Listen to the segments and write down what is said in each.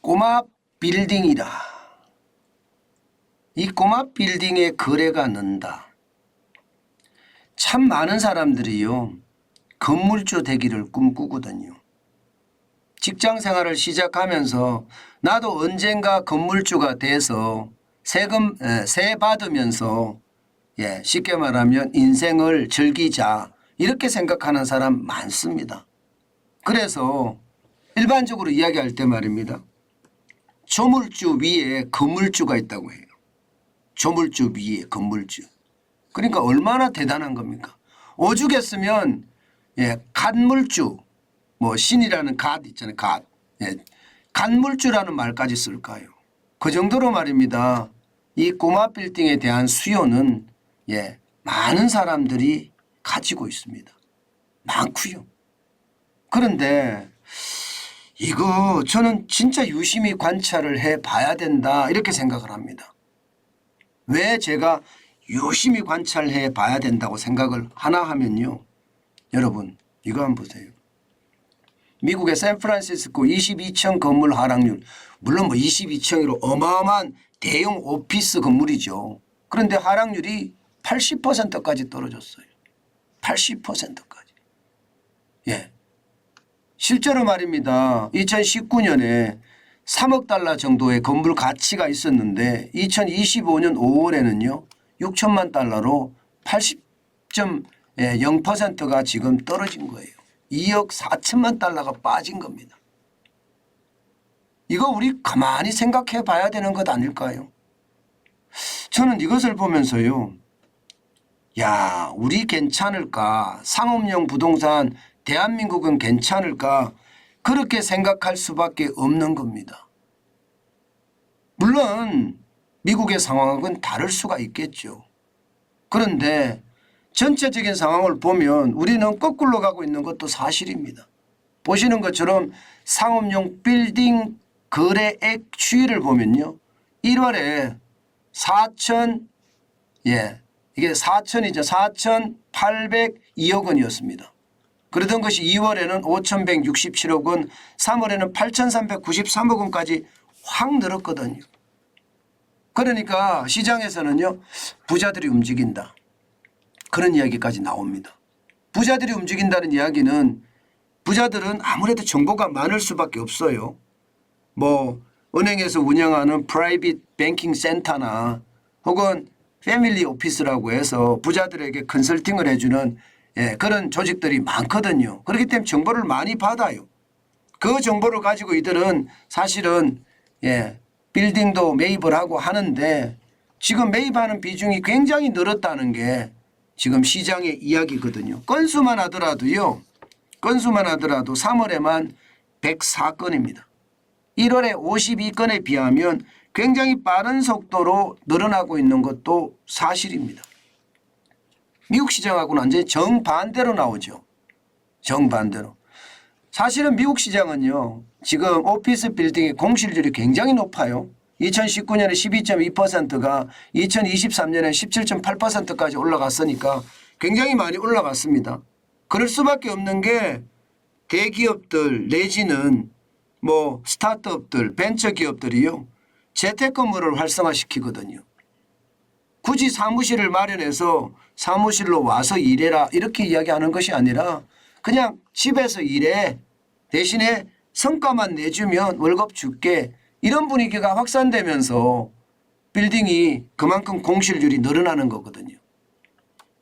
꼬마 빌딩이라. 이 꼬마 빌딩의 거래가 는다. 참 많은 사람들이요, 건물주 되기를 꿈꾸거든요. 직장 생활을 시작하면서 나도 언젠가 건물주가 돼서 세 받으면서 쉽게 말하면 인생을 즐기자, 이렇게 생각하는 사람 많습니다. 그래서 일반적으로 이야기할 때 말입니다, 조물주 위에 건물주가 있다고 해요. 조물주 위에 건물주. 그러니까 얼마나 대단한 겁니까? 오죽했으면 갓물주, 뭐 신이라는 갓 있잖아요. 갓. 갓물주라는 말까지 쓸까요? 그 정도로 말입니다. 이 꼬마 빌딩에 대한 수요는 많은 사람들이 가지고 있습니다. 많고요. 그런데 이거 저는 진짜 유심히 관찰을 해봐야 된다, 이렇게 생각을 합니다. 왜 제가 유심히 관찰해 봐야 된다고 생각을 하나 하면요, 여러분 이거 한번 보세요. 미국의 샌프란시스코 22층 건물 하락률, 물론 뭐 22층으로 어마어마한 대형 오피스 건물이죠. 그런데 하락률이 80%까지 떨어졌어요. 80%까지. 실제로 말입니다. 2019년에 3억 달러 정도의 건물 가치가 있었는데 2025년 5월에는요 6천만 달러로 80.0%가 지금 떨어진 거예요. 2억 4천만 달러가 빠진 겁니다. 이거 우리 가만히 생각해 봐야 되는 것 아닐까요? 저는 이것을 보면서요, 야, 우리 괜찮을까? 상업용 부동산 대한민국은 괜찮을까? 그렇게 생각할 수밖에 없는 겁니다. 물론 미국의 상황은 다를 수가 있겠죠. 그런데 전체적인 상황을 보면 우리는 거꾸로 가고 있는 것도 사실입니다. 보시는 것처럼 상업용 빌딩 거래액 추이를 보면요, 1월에 4천, 이게 4천이죠. 4,802억 원이었습니다. 그러던 것이 2월에는 5,167억 원, 3월에는 8,393억 원까지 확 늘었거든요. 그러니까 시장에서는요, 부자들이 움직인다, 그런 이야기까지 나옵니다. 부자들이 움직인다는 이야기는, 부자들은 아무래도 정보가 많을 수밖에 없어요. 뭐 은행에서 운영하는 프라이빗 뱅킹 센터나 혹은 패밀리 오피스라고 해서 부자들에게 컨설팅을 해주는 그런 조직들이 많거든요. 그렇기 때문에 정보를 많이 받아요. 그 정보를 가지고 이들은 사실은 빌딩도 매입을 하고 하는데, 지금 매입하는 비중이 굉장히 늘었다는 게 지금 시장의 이야기거든요. 건수만 하더라도요, 건수만 하더라도 3월에만 104건입니다. 1월에 52건에 비하면 굉장히 빠른 속도로 늘어나고 있는 것도 사실입니다. 미국 시장하고는 완전히 정반대로 나오죠. 정반대로. 사실은 미국 시장은요, 지금 오피스 빌딩의 공실률이 굉장히 높아요. 2019년에 12.2%가 2023년에 17.8%까지 올라갔으니까 굉장히 많이 올라갔습니다. 그럴 수밖에 없는 게 대기업들 내지는 뭐 스타트업들, 벤처기업들이요, 재택근무를 활성화시키거든요. 굳이 사무실을 마련해서 사무실로 와서 일해라, 이렇게 이야기하는 것이 아니라 그냥 집에서 일해, 대신에 성과만 내주면 월급 줄게, 이런 분위기가 확산되면서 빌딩이 그만큼 공실률이 늘어나는 거거든요.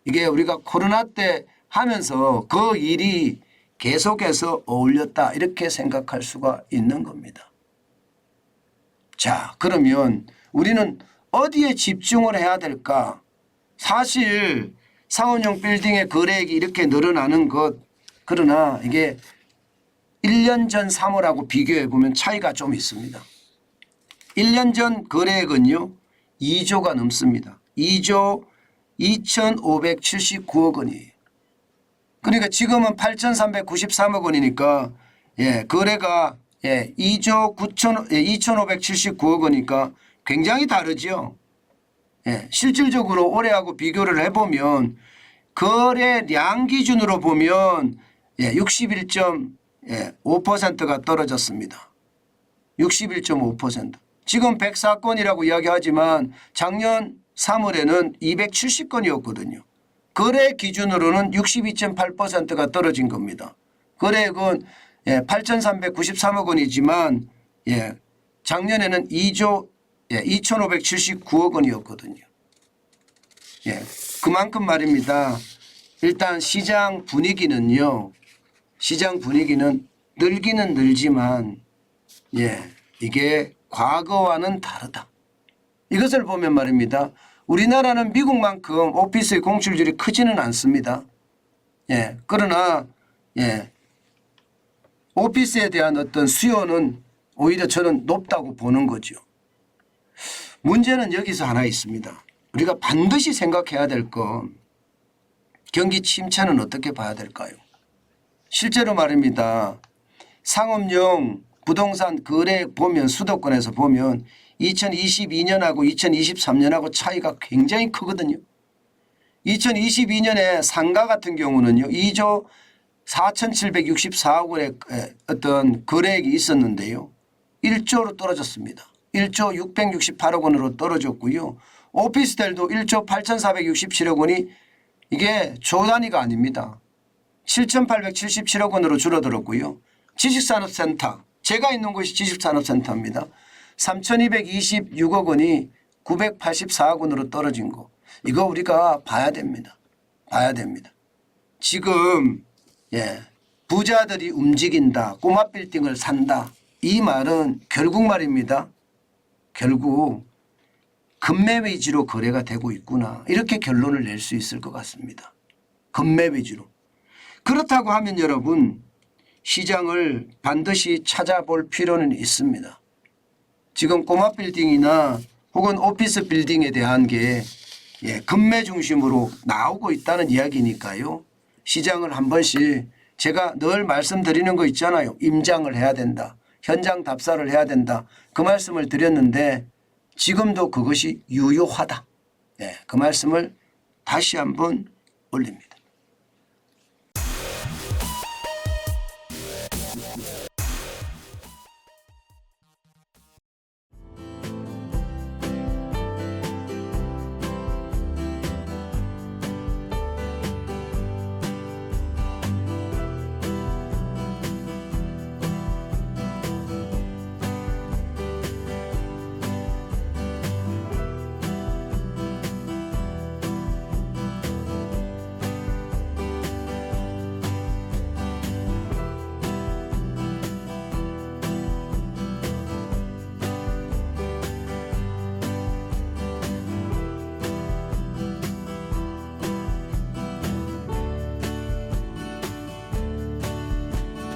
이게 우리가 코로나 때 하면서 그 일이 계속해서 어울렸다, 이렇게 생각할 수가 있는 겁니다. 자, 그러면 우리는 어디에 집중을 해야 될까? 사실 상업용 빌딩의 거래액이 이렇게 늘어나는 것, 그러나 이게 1년 전 3월하고 비교해 보면 차이가 좀 있습니다. 1년 전 거래액은요 2조가 넘습니다. 2조 2,579억 원이에요. 그러니까 지금은 8,393억 원이니까 거래가 2조 2,579억 원이니까 굉장히 다르죠. 실질적으로 올해하고 비교를 해보면 거래량 기준으로 보면 61.5%가 떨어졌습니다. 61.5%. 지금 104건이라고 이야기하지만 작년 3월에는 270건이었거든요. 거래 기준으로는 62.8%가 떨어진 겁니다. 거래액은 8,393억 원이지만 작년에는 2조 2,579억 원이었거든요. 그만큼 말입니다. 일단 시장 분위기는 늘기는 늘지만 이게 과거와는 다르다. 이것을 보면 말입니다. 우리나라는 미국만큼 오피스의 공실률이 크지는 않습니다. 그러나 오피스에 대한 어떤 수요는 오히려 저는 높다고 보는 거죠. 문제는 여기서 하나 있습니다. 우리가 반드시 생각해야 될 건 경기 침체는 어떻게 봐야 될까요? 실제로 말입니다. 상업용 부동산 거래 보면 수도권에서 보면 2022년하고 2023년하고 차이가 굉장히 크거든요. 2022년에 상가 같은 경우는요. 2조 4,764억 원의 어떤 거래액이 있었는데요. 1조로 떨어졌습니다. 1조 668억 원으로 떨어졌고요. 오피스텔도 1조 8,467억 원이 이게 조 단위가 아닙니다. 7,877억 원으로 줄어들었고요. 지식산업센터, 제가 있는 곳이 지식산업센터입니다. 3,226억 원이 984억 원으로 떨어진 거. 이거 우리가 봐야 됩니다. 봐야 됩니다. 지금 부자들이 움직인다. 꼬마 빌딩을 산다. 이 말은 결국 말입니다. 결국 금매 위주로 거래가 되고 있구나. 이렇게 결론을 낼 수 있을 것 같습니다. 금매 위주로. 그렇다고 하면 여러분 시장을 반드시 찾아볼 필요는 있습니다. 지금 꼬마 빌딩이나 혹은 오피스 빌딩에 대한 게 금매 중심으로 나오고 있다는 이야기니까요. 시장을 한 번씩 제가 늘 말씀드리는 거 있잖아요. 임장을 해야 된다. 현장 답사를 해야 된다. 그 말씀을 드렸는데 지금도 그것이 유효하다. 그 말씀을 다시 한번 올립니다.